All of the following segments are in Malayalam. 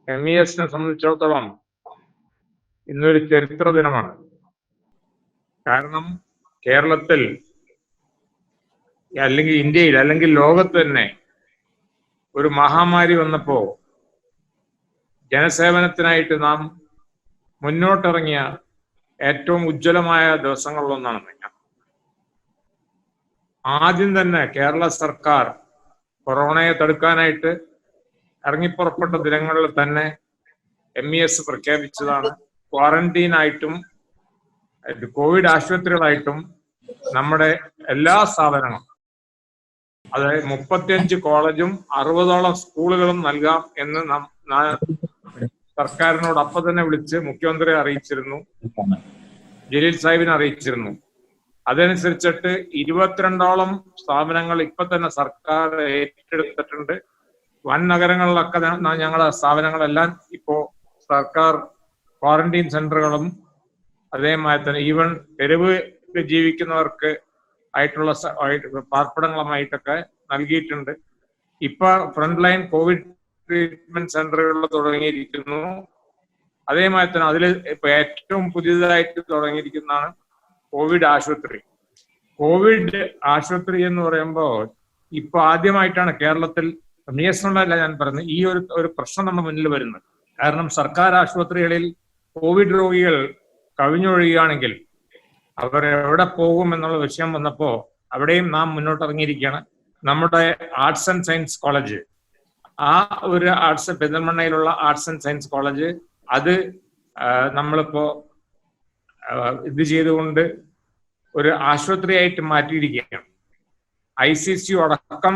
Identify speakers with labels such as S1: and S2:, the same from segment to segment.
S1: MESനെ സംബന്ധിച്ചിടത്തോളം ഇന്നൊരു ചരിത്ര ദിനമാണ്. കാരണം കേരളത്തിൽ അല്ലെങ്കിൽ ഇന്ത്യയിൽ അല്ലെങ്കിൽ ലോകത്ത് തന്നെ ഒരു മഹാമാരി വന്നപ്പോ ജനസേവനത്തിനായിട്ട് നാം മുന്നോട്ടിറങ്ങിയ ഏറ്റവും ഉജ്ജ്വലമായ ദിവസങ്ങളിലൊന്നാണ്. ആദ്യം തന്നെ കേരള സർക്കാർ കൊറോണയെ തടുക്കാനായിട്ട് ഇറങ്ങിപ്പുറപ്പെട്ട ദിനങ്ങളിൽ തന്നെ MES പ്രഖ്യാപിച്ചതാണ്. ക്വാറന്റീനായിട്ടും കോവിഡ് ആശുപത്രികളായിട്ടും നമ്മുടെ എല്ലാ സ്ഥാപനങ്ങളും, അതായത് 35 കോളേജും 60ഓളം സ്കൂളുകളും നൽകാം എന്ന് സർക്കാരിനോട് അപ്പൊ തന്നെ വിളിച്ച് മുഖ്യമന്ത്രിയെ അറിയിച്ചിരുന്നു, ജലീൽ സാഹിബിനെ അറിയിച്ചിരുന്നു. അതനുസരിച്ചിട്ട് 22ഓളം സ്ഥാപനങ്ങൾ ഇപ്പൊ തന്നെ സർക്കാർ ഏറ്റെടുത്തിട്ടുണ്ട്. വൻ നഗരങ്ങളിലൊക്കെ ഞങ്ങളുടെ സ്ഥാപനങ്ങളെല്ലാം ഇപ്പോ സർക്കാർ ക്വാറന്റീൻ സെന്ററുകളും അതേമാതിരി തന്നെ ഈവൻ തെരുവ് ജീവിക്കുന്നവർക്ക് ആയിട്ടുള്ള പാർപ്പിടങ്ങളുമായിട്ടൊക്കെ നൽകിയിട്ടുണ്ട്. ഇപ്പൊ ഫ്രണ്ട് ലൈൻ കോവിഡ് ട്രീറ്റ്മെന്റ് സെന്ററുകൾ തുടങ്ങിയിരിക്കുന്നു. അതേമാതിരി തന്നെ അതിൽ ഇപ്പൊ ഏറ്റവും പുതിയതായിട്ട് തുടങ്ങിയിരിക്കുന്നതാണ് കോവിഡ് ആശുപത്രി. കോവിഡ് ആശുപത്രി എന്ന് പറയുമ്പോൾ ഇപ്പൊ ആദ്യമായിട്ടാണ് കേരളത്തിൽ, MESനല്ല ഞാൻ പറയുന്നത്, ഈ ഒരു പ്രശ്നം നമ്മുടെ മുന്നിൽ വരുന്നത്. കാരണം സർക്കാർ ആശുപത്രികളിൽ കോവിഡ് രോഗികൾ കവിഞ്ഞൊഴുകുകയാണെങ്കിൽ അവർ എവിടെ പോകും എന്നുള്ള വിഷയം വന്നപ്പോ അവിടെയും നാം മുന്നോട്ടിറങ്ങിയിരിക്കുകയാണ്. നമ്മുടെ ആർട്സ് ആൻഡ് സയൻസ് കോളേജ്, ആ ഒരു പെരിന്തൽമണ്ണയിലുള്ള ആർട്സ് ആൻഡ് സയൻസ് കോളേജ്, അത് നമ്മളിപ്പോ ഇത് ചെയ്തുകൊണ്ട് ഒരു ആശുപത്രിയായിട്ട് മാറ്റിയിരിക്കുകയാണ്. ICCU അടക്കം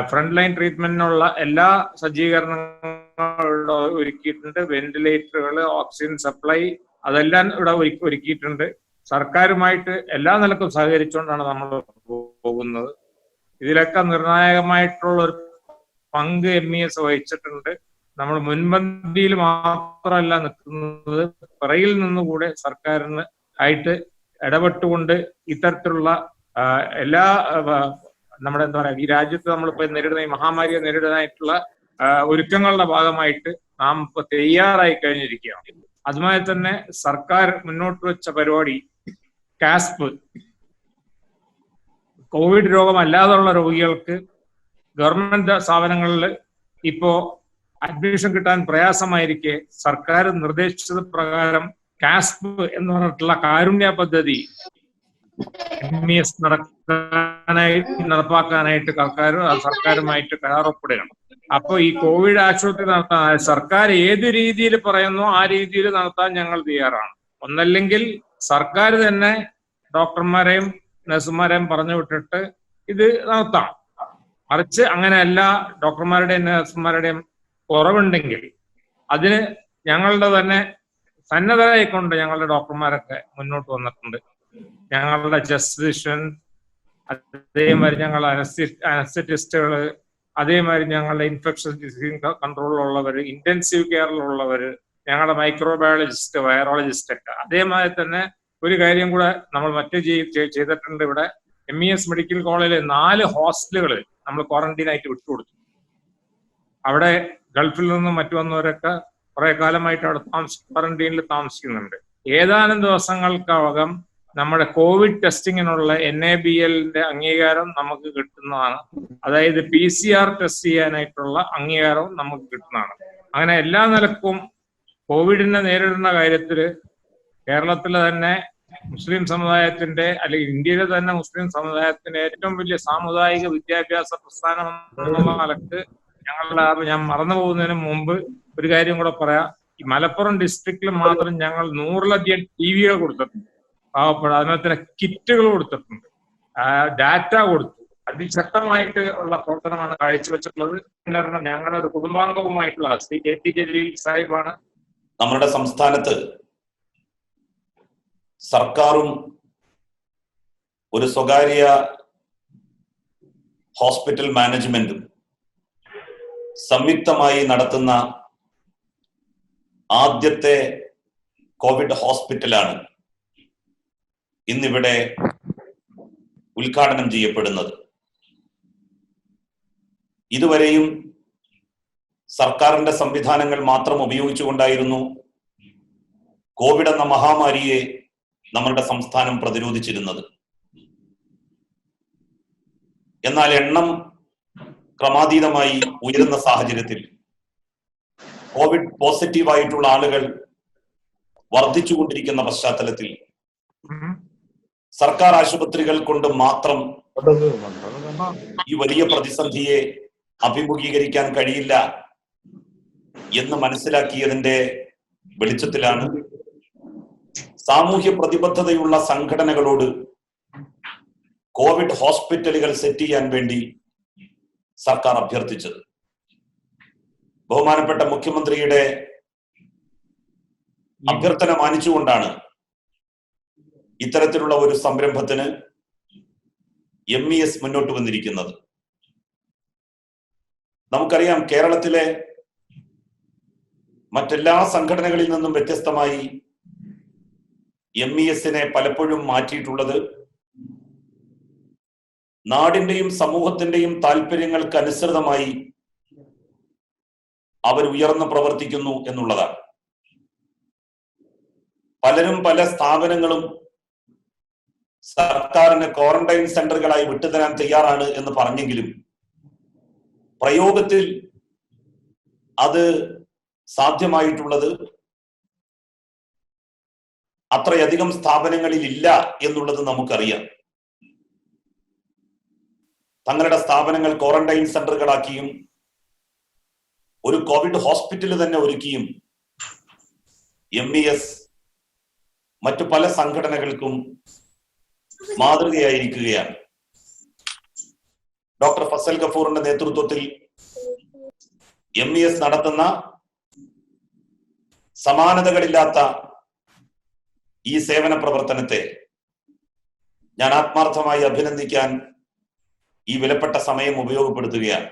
S1: ഫ്രണ്ട് ലൈൻ ട്രീറ്റ്മെന്റിനുള്ള എല്ലാ സജ്ജീകരണങ്ങളും ഒരുക്കിയിട്ടുണ്ട്. വെന്റിലേറ്ററുകൾ, ഓക്സിജൻ സപ്ലൈ, അതെല്ലാം ഇവിടെ ഒരുക്കിയിട്ടുണ്ട്. സർക്കാരുമായിട്ട് എല്ലാ നിലക്കും സഹകരിച്ചുകൊണ്ടാണ് നമ്മൾ പോകുന്നത്. ഇതിലൊക്കെ നിർണായകമായിട്ടുള്ള ഒരു പങ്ക് MES വഹിച്ചിട്ടുണ്ട്. നമ്മൾ മുൻപന്തിയിൽ മാത്രമല്ല നിൽക്കുന്നത്, പിറകിൽ നിന്നുകൂടെ സർക്കാരിന് ആയിട്ട് ഇടപെട്ടുകൊണ്ട് ഇത്തരത്തിലുള്ള എല്ലാ നമ്മുടെ എന്താ പറയാ, ഈ രാജ്യത്ത് നമ്മളിപ്പോ നേരിടുന്ന ഈ മഹാമാരിയെ നേരിടാനായിട്ടുള്ള ഒരുക്കങ്ങളുടെ ഭാഗമായിട്ട് നാം ഇപ്പൊ തയ്യാറായി കഴിഞ്ഞിരിക്കുകയാണ്. അതുമായി തന്നെ സർക്കാർ മുന്നോട്ട് വെച്ച പരിപാടി കാസ്പ്, കോവിഡ് രോഗമല്ലാതെയുള്ള രോഗികൾക്ക് ഗവൺമെന്റ് സ്ഥാപനങ്ങളിൽ ഇപ്പോ അഡ്മിഷൻ കിട്ടാൻ പ്രയാസമായിരിക്കെ സർക്കാർ നിർദ്ദേശിച്ചത് പ്രകാരം കാസ്പ് എന്ന് പറഞ്ഞിട്ടുള്ള കാരുണ്യ പദ്ധതി MES നടപ്പാക്കാനായിട്ട് സർക്കാരുമായിട്ട് കരാറൊപ്പിടുകയാണ്. അപ്പൊ ഈ കോവിഡ് ആശുപത്രി നടത്താൻ സർക്കാർ ഏത് രീതിയിൽ പറയുന്നോ ആ രീതിയിൽ നടത്താൻ ഞങ്ങൾ തയ്യാറാണ്. ഒന്നല്ലെങ്കിൽ സർക്കാർ തന്നെ ഡോക്ടർമാരെയും നഴ്സുമാരെയും പറഞ്ഞു വിട്ടിട്ട് ഇത് നടത്താം. മറിച്ച് അങ്ങനെ എല്ലാ ഡോക്ടർമാരുടെയും നഴ്സുമാരുടെയും കുറവുണ്ടെങ്കിൽ അതിന് ഞങ്ങളുടെ തന്നെ സന്നദ്ധരായിക്കൊണ്ട് ഞങ്ങളുടെ ഡോക്ടർമാരൊക്കെ മുന്നോട്ട് വന്നിട്ടുണ്ട്. ഞങ്ങളുടെ ചെസ്റ്റ് ഫിസിഷ്യൻ, അതേമാതിരി ഞങ്ങളുടെ അനസ്തറ്റിസ്റ്റുകള്, അതേമാതിരി ഞങ്ങളുടെ ഇൻഫെക്ഷൻ ഡിസീസ് കൺട്രോളിലുള്ളവർ, ഇന്റൻസീവ് കെയറിലുള്ളവർ, ഞങ്ങളുടെ മൈക്രോബയോളജിസ്റ്റ്, വൈറോളജിസ്റ്റ് ഒക്കെ. അതേമാതിരി തന്നെ ഒരു കാര്യം കൂടെ നമ്മൾ ചെയ്തിട്ടുണ്ട്. ഇവിടെ MES മെഡിക്കൽ കോളേജിലെ 4 ഹോസ്റ്റലുകൾ നമ്മൾ ക്വാറന്റീനായിട്ട് വിട്ടുകൊടുത്തു. അവിടെ ഗൾഫിൽ നിന്നും മറ്റു വന്നവരൊക്കെ കുറെ കാലമായിട്ട് അവിടെ ക്വാറന്റീനിൽ താമസിക്കുന്നുണ്ട്. ഏതാനും ദിവസങ്ങൾക്കകം നമ്മുടെ കോവിഡ് ടെസ്റ്റിങ്ങിനുള്ള NABLന്റെ അംഗീകാരം നമുക്ക് കിട്ടുന്നതാണ്. അതായത് PCR ടെസ്റ്റ് ചെയ്യാനായിട്ടുള്ള അംഗീകാരവും നമുക്ക് കിട്ടുന്നതാണ്. അങ്ങനെ എല്ലാ നിലക്കും കോവിഡിനെ നേരിടുന്ന കാര്യത്തില് കേരളത്തിലെ തന്നെ മുസ്ലിം സമുദായത്തിന്റെ, അല്ലെങ്കിൽ ഇന്ത്യയിലെ തന്നെ മുസ്ലിം സമുദായത്തിന്റെ ഏറ്റവും വലിയ സാമുദായിക വിദ്യാഭ്യാസ പ്രസ്ഥാനം എന്നുള്ള നിലക്ക് ഞാൻ മറന്നു പോകുന്നതിന് മുമ്പ് ഒരു കാര്യം കൂടെ പറയാം. ഈ മലപ്പുറം ഡിസ്ട്രിക്റ്റിൽ മാത്രം ഞങ്ങൾ 100ലധികം TV-കൾ കൊടുത്തിട്ടുണ്ട്. പാവപ്പെട്ട അതിനകത്തിന് കിറ്റുകൾ കൊടുത്തിട്ടുണ്ട്, ഡാറ്റ കൊടുത്തു. അതിശക്തമായിട്ട് ഉള്ള പ്രവർത്തനമാണ് കാഴ്ചവെച്ചിട്ടുള്ളത്. ഞങ്ങളുടെ ഒരു കുടുംബാംഗവുമായിട്ടുള്ള ശ്രീ KT ജലീൽ സാഹിബാണ്.
S2: നമ്മുടെ സംസ്ഥാനത്ത് സർക്കാരും ഒരു സ്വകാര്യ ഹോസ്പിറ്റൽ മാനേജ്മെന്റും സംയുക്തമായി നടത്തുന്ന ആദ്യത്തെ കോവിഡ് ഹോസ്പിറ്റലാണ് ഇന്നിവിടെ ഉദ്ഘാടനം ചെയ്യപ്പെടുന്നത്. ഇതുവരെയും സർക്കാരിന്റെ സംവിധാനങ്ങൾ മാത്രം ഉപയോഗിച്ചുകൊണ്ടായിരുന്നു കോവിഡ് എന്ന മഹാമാരിയെ നമ്മളുടെ സംസ്ഥാനം പ്രതിരോധിച്ചിരുന്നത്. എന്നാൽ എണ്ണം ക്രമാതീതമായി ഉയരുന്ന സാഹചര്യത്തിൽ കോവിഡ് പോസിറ്റീവായിട്ടുള്ള ആളുകൾ വർദ്ധിച്ചുകൊണ്ടിരിക്കുന്ന പശ്ചാത്തലത്തിൽ സർക്കാർ ആശുപത്രികൾ കൊണ്ട് മാത്രം ഈ വലിയ പ്രതിസന്ധിയെ അഭിമുഖീകരിക്കാൻ കഴിയില്ല എന്ന് മനസ്സിലാക്കിയതിന്റെ വെളിച്ചത്തിലാണ് സാമൂഹ്യ പ്രതിബദ്ധതയുള്ള സംഘടനകളോട് കോവിഡ് ഹോസ്പിറ്റലുകൾ സെറ്റ് ചെയ്യാൻ വേണ്ടി സർക്കാർ അഭ്യർത്ഥിച്ചത്. ബഹുമാനപ്പെട്ട മുഖ്യമന്ത്രിയുടെ അഭ്യർത്ഥന മാനിച്ചുകൊണ്ടാണ് ഇത്തരത്തിലുള്ള ഒരു സംരംഭത്തിന് MES മുന്നോട്ട് വന്നിരിക്കുന്നത്. നമുക്കറിയാം, കേരളത്തിലെ മറ്റെല്ലാ സംഘടനകളിൽ നിന്നും വ്യത്യസ്തമായി MES-നെ പലപ്പോഴും മാറ്റിയിട്ടുള്ളത് നാടിന്റെയും സമൂഹത്തിന്റെയും താല്പര്യങ്ങൾക്ക് അനുസൃതമായി അവർ ഉയർന്നു പ്രവർത്തിക്കുന്നു എന്നുള്ളതാണ്. പലരും പല സ്ഥാപനങ്ങളും സർക്കാരിന് ക്വാറന്റൈൻ സെന്ററുകളായി വിട്ടുതരാൻ തയ്യാറാണ് എന്ന് പറഞ്ഞെങ്കിലും പ്രയോഗത്തിൽ അത് സാധ്യമായിട്ടുള്ളത് അത്രയധികം സ്ഥാപനങ്ങളിൽ ഇല്ല എന്നുള്ളത് നമുക്കറിയാം. തങ്ങളുടെ സ്ഥാപനങ്ങൾ ക്വാറന്റൈൻ സെന്ററുകളാക്കിയും ഒരു കോവിഡ് ഹോസ്പിറ്റൽ തന്നെ ഒരുക്കിയും MES മറ്റു പല സംഘടനകൾക്കും മാതൃകയായിരിക്കുകയാണ്. ഡോക്ടർ ഫസൽ ഗഫൂറിന്റെ നേതൃത്വത്തിൽ MES നടത്തുന്ന സമാനതകളില്ലാത്ത ഈ സേവന പ്രവർത്തനത്തെ ഞാൻ ആത്മാർത്ഥമായി അഭിനന്ദിക്കാൻ ഈ വിലപ്പെട്ട സമയം ഉപയോഗപ്പെടുത്തുകയാണ്.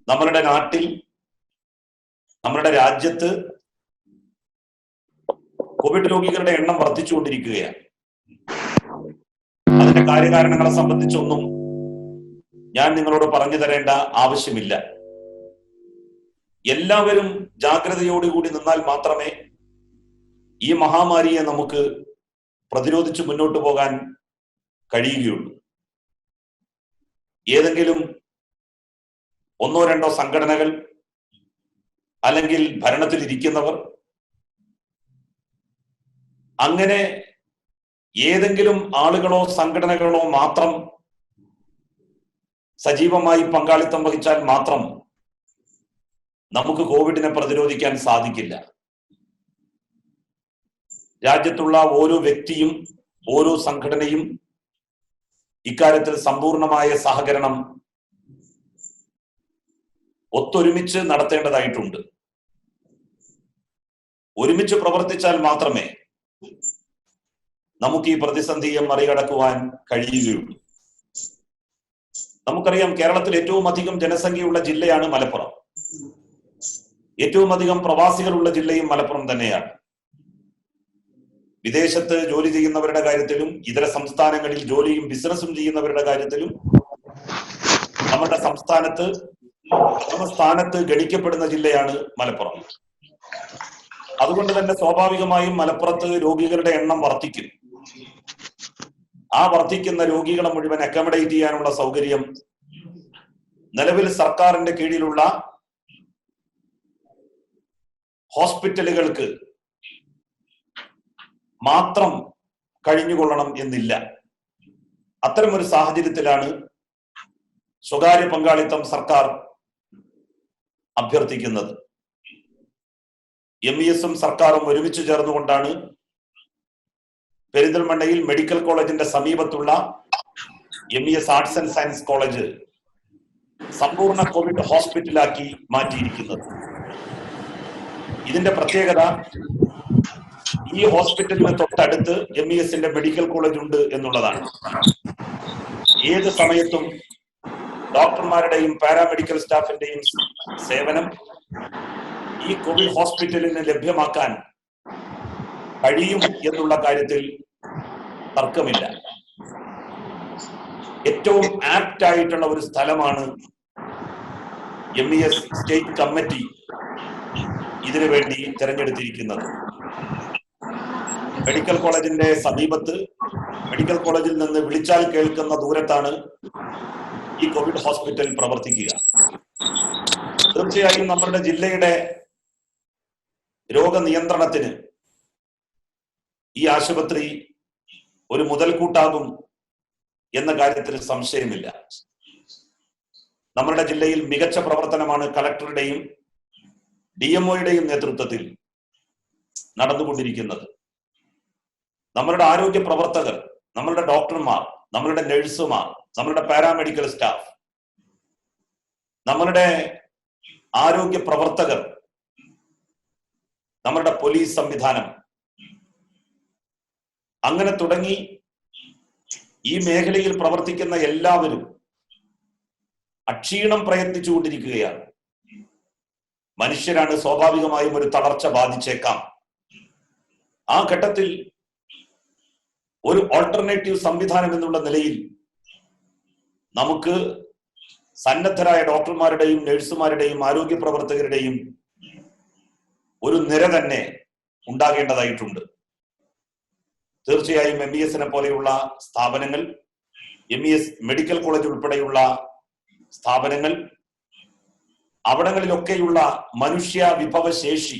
S2: നമ്മളുടെ നാട്ടിൽ, നമ്മളുടെ രാജ്യത്ത് കോവിഡ് രോഗികളുടെ എണ്ണം വർദ്ധിച്ചുകൊണ്ടിരിക്കുകയാണ്. അതിന്റെ കാര്യകാരണങ്ങളെ സംബന്ധിച്ചൊന്നും ഞാൻ നിങ്ങളോട് പറഞ്ഞു തരേണ്ട ആവശ്യമില്ല. എല്ലാവരും ജാഗ്രതയോടുകൂടി നിന്നാൽ മാത്രമേ ഈ മഹാമാരിയെ നമുക്ക് പ്രതിരോധിച്ച് മുന്നോട്ട് പോകാൻ കഴിയുകയുള്ളൂ. ഏതെങ്കിലും ഒന്നോ രണ്ടോ സംഘടനകൾ അല്ലെങ്കിൽ ഭരണത്തിലിരിക്കുന്നവർ അങ്ങനെ ഏതെങ്കിലും ആളുകളോ സംഘടനകളോ മാത്രം സജീവമായി പങ്കാളിത്തം വഹിച്ചാൽ മാത്രം നമുക്ക് കോവിഡിനെ പ്രതിരോധിക്കാൻ സാധിക്കില്ല. രാജ്യത്തുള്ള ഓരോ വ്യക്തിയും ഓരോ സംഘടനയും ഇക്കാര്യത്തിൽ സമ്പൂർണമായ സഹകരണം ഒത്തൊരുമിച്ച് നടത്തേണ്ടതായിട്ടുണ്ട്. ഒരുമിച്ച് പ്രവർത്തിച്ചാൽ മാത്രമേ നമുക്ക് ഈ പ്രതിസന്ധിയെ മറികടക്കുവാൻ കഴിയുകയുള്ളൂ. നമുക്കറിയാം, കേരളത്തിൽ ഏറ്റവും അധികം ജനസംഖ്യയുള്ള ജില്ലയാണ് മലപ്പുറം. ഏറ്റവും അധികം പ്രവാസികളുള്ള ജില്ലയും മലപ്പുറം തന്നെയാണ്. വിദേശത്ത് ജോലി ചെയ്യുന്നവരുടെ കാര്യത്തിലും ഇതര സംസ്ഥാനങ്ങളിൽ ജോലിയും ബിസിനസ്സും ചെയ്യുന്നവരുടെ കാര്യത്തിലും നമ്മുടെ സ്ഥാനത്ത് ഗണിക്കപ്പെടുന്ന ജില്ലയാണ് മലപ്പുറം. അതുകൊണ്ട് തന്നെ സ്വാഭാവികമായും മലപ്പുറത്ത് രോഗികളുടെ എണ്ണം വർദ്ധിക്കും. ആ വർദ്ധിക്കുന്ന രോഗികളെ മുഴുവൻ അക്കോമഡേറ്റ് ചെയ്യാനുള്ള സൗകര്യം നിലവിൽ സർക്കാരിന്റെ കീഴിലുള്ള ഹോസ്പിറ്റലുകൾക്ക് മാത്രം കഴിഞ്ഞുകൊള്ളണം എന്നില്ല. അത്തരമൊരു സാഹചര്യത്തിലാണ് സ്വകാര്യ പങ്കാളിത്തം സർക്കാർ അഭ്യർത്ഥിക്കുന്നത്. MES-ഉം സർക്കാരും ഒരുമിച്ച് ചേർന്നുകൊണ്ടാണ് പെരിന്തൽമണ്ണയിൽ മെഡിക്കൽ കോളേജിന്റെ സമീപത്തുള്ള MES arts and science college സമ്പൂർണ്ണ കോവിഡ് ഹോസ്പിറ്റലാക്കി മാറ്റിയിരിക്കുന്നത്. ഇതിന്റെ പ്രത്യേകത, ഈ ഹോസ്പിറ്റലിന് തൊട്ടടുത്ത് MES-ന്റെ മെഡിക്കൽ കോളേജ് ഉണ്ട് എന്നുള്ളതാണ്. ഏത് സമയത്തും ഡോക്ടർമാരുടെയും പാരാമെഡിക്കൽ സ്റ്റാഫിന്റെയും സേവനം ഈ കോവിഡ് ഹോസ്പിറ്റലിന് ലഭ്യമാക്കാൻ കഴിയും എന്നുള്ള കാര്യത്തിൽ തർക്കമില്ല. ഏറ്റവും ആപ്റ്റ് ആയിട്ടുള്ള ഒരു സ്ഥലമാണ് MES സ്റ്റേറ്റ് കമ്മിറ്റി ഇതിനു വേണ്ടി തെരഞ്ഞെടുത്തിരിക്കുന്നത്. മെഡിക്കൽ കോളേജിന്റെ സമീപത്ത്, മെഡിക്കൽ കോളേജിൽ നിന്ന് വിളിച്ചാൽ കേൾക്കുന്ന ദൂരത്താണ് ഈ കോവിഡ് ഹോസ്പിറ്റൽ പ്രവർത്തിക്കുക. തീർച്ചയായും നമ്മുടെ ജില്ലയുടെ രോഗനിയന്ത്രണത്തിന് ഈ ആശുപത്രി ഒരു മുതൽക്കൂട്ടാകും എന്ന കാര്യത്തിൽ സംശയമില്ല. നമ്മുടെ ജില്ലയിൽ മികച്ച പ്രവർത്തനമാണ് കളക്ടറുടെയും DMOയുടെയും നേതൃത്വത്തിൽ നടന്നുകൊണ്ടിരിക്കുന്നത്. നമ്മളുടെ ആരോഗ്യ പ്രവർത്തകർ, നമ്മളുടെ ഡോക്ടർമാർ, നമ്മളുടെ നഴ്സുമാർ, നമ്മളുടെ പാരാമെഡിക്കൽ സ്റ്റാഫ്, നമ്മളുടെ ആരോഗ്യ പ്രവർത്തകർ, നമ്മളുടെ പോലീസ് സംവിധാനം, അങ്ങനെ തുടങ്ങി ഈ മേഖലയിൽ പ്രവർത്തിക്കുന്ന എല്ലാവരും അക്ഷീണം പ്രയത്നിച്ചുകൊണ്ടിരിക്കുകയാണ്. മനുഷ്യരാണ്, സ്വാഭാവികമായും ഒരു തളർച്ച ബാധിച്ചേക്കാം. ആ ഘട്ടത്തിൽ ഒരു ഓൾട്ടർനേറ്റീവ് സംവിധാനം എന്നുള്ള നിലയിൽ നമുക്ക് സന്നദ്ധരായ ഡോക്ടർമാരുടെയും നഴ്സുമാരുടെയും ആരോഗ്യ പ്രവർത്തകരുടെയും ഒരു നിര തന്നെ ഉണ്ടാകേണ്ടതായിട്ടുണ്ട്. തീർച്ചയായും MESനെ പോലെയുള്ള സ്ഥാപനങ്ങൾ, MES മെഡിക്കൽ കോളേജ് ഉൾപ്പെടെയുള്ള സ്ഥാപനങ്ങൾ, അവിടങ്ങളിലൊക്കെയുള്ള മനുഷ്യ വിഭവശേഷി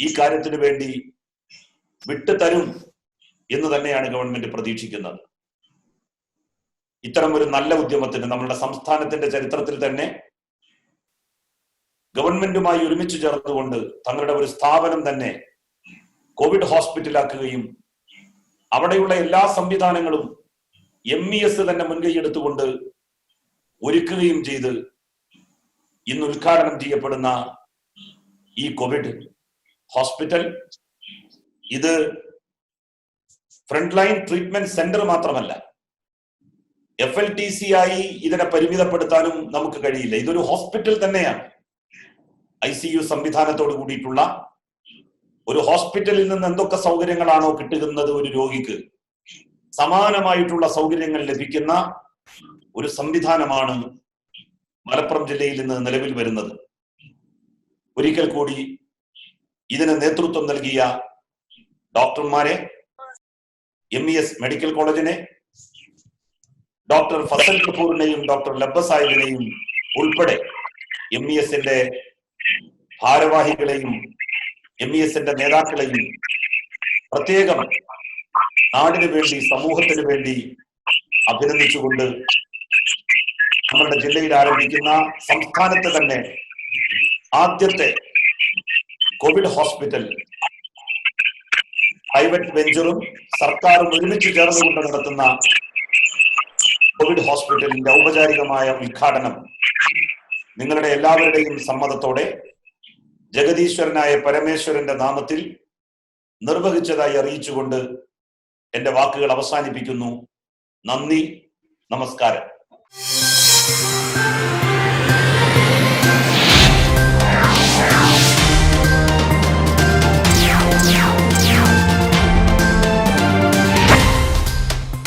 S2: ഈ കാര്യത്തിന് വേണ്ടി വിട്ടുതരും എന്ന് തന്നെയാണ് ഗവൺമെന്റ് പ്രതീക്ഷിക്കുന്നത്. ഇത്തരം ഒരു നല്ല ഉദ്യമത്തിന് നമ്മളുടെ സംസ്ഥാനത്തിന്റെ ചരിത്രത്തിൽ തന്നെ ഗവൺമെന്റുമായി ഒരുമിച്ച് ചേർന്നുകൊണ്ട് തങ്ങളുടെ ഒരു സ്ഥാപനം തന്നെ കോവിഡ് ഹോസ്പിറ്റലാക്കുകയും അവിടെയുള്ള എല്ലാ സംവിധാനങ്ങളും MES തന്നെ മുൻകൈയെടുത്തുകൊണ്ട് ഒരുക്കുകയും ചെയ്ത് ഇന്ന് ഉദ്ഘാടനം ചെയ്യപ്പെടുന്ന ഈ കോവിഡ് ഹോസ്പിറ്റൽ ഇത് ഫ്രണ്ട് ലൈൻ ട്രീറ്റ്മെന്റ് സെന്റർ മാത്രമല്ല, FLTC ആയി ഇതിനെ പരിമിതപ്പെടുത്താനും നമുക്ക് കഴിയില്ല. ഇതൊരു ഹോസ്പിറ്റൽ തന്നെയാണ്. ICU സംവിധാനത്തോട് കൂടിയിട്ടുള്ള ഒരു ഹോസ്പിറ്റലിൽ നിന്ന് എന്തൊക്കെ സൗകര്യങ്ങളാണോ കിട്ടുന്നത് ഒരു രോഗിക്ക്, സമാനമായിട്ടുള്ള സൗകര്യങ്ങൾ ലഭിക്കുന്ന ഒരു സംവിധാനമാണ് മലപ്പുറം ജില്ലയിൽ നിന്ന് നിലവിൽ വരുന്നത്. ഒരിക്കൽ കൂടി ഇതിന് നേതൃത്വം നൽകിയ ഡോക്ടർമാരെ, MES മെഡിക്കൽ കോളേജിനെ, ഡോക്ടർ ഫസൽ കപൂറിനെയും ഡോക്ടർ ലബ്ബ സാഹിബിനെയും ഉൾപ്പെടെ MESന്റെ ഭാരവാഹികളെയും MESന്റെ നേതാക്കളെയും പ്രത്യേകം നാടിനു വേണ്ടി, സമൂഹത്തിന് വേണ്ടി അഭിനന്ദിച്ചുകൊണ്ട് നമ്മുടെ ജില്ലയിൽ ആരംഭിക്കുന്ന സംസ്ഥാനത്തെ തന്നെ ആദ്യത്തെ കോവിഡ് ഹോസ്പിറ്റൽ പ്രൈവറ്റ് വെഞ്ചറും സർക്കാരും ഒരുമിച്ച് ചേർന്നുകൊണ്ട് നടത്തുന്ന കോവിഡ് ഹോസ്പിറ്റലിന്റെ ഔപചാരികമായ ഉദ്ഘാടനം നിങ്ങളുടെ എല്ലാവരുടെയും സമ്മതത്തോടെ ജഗദീശ്വരനായ പരമേശ്വരന്റെ നാമത്തിൽ നിർവഹിച്ചതായി അറിയിച്ചുകൊണ്ട് എന്റെ വാക്കുകൾ അവസാനിപ്പിക്കുന്നു. നന്ദി, നമസ്കാരം.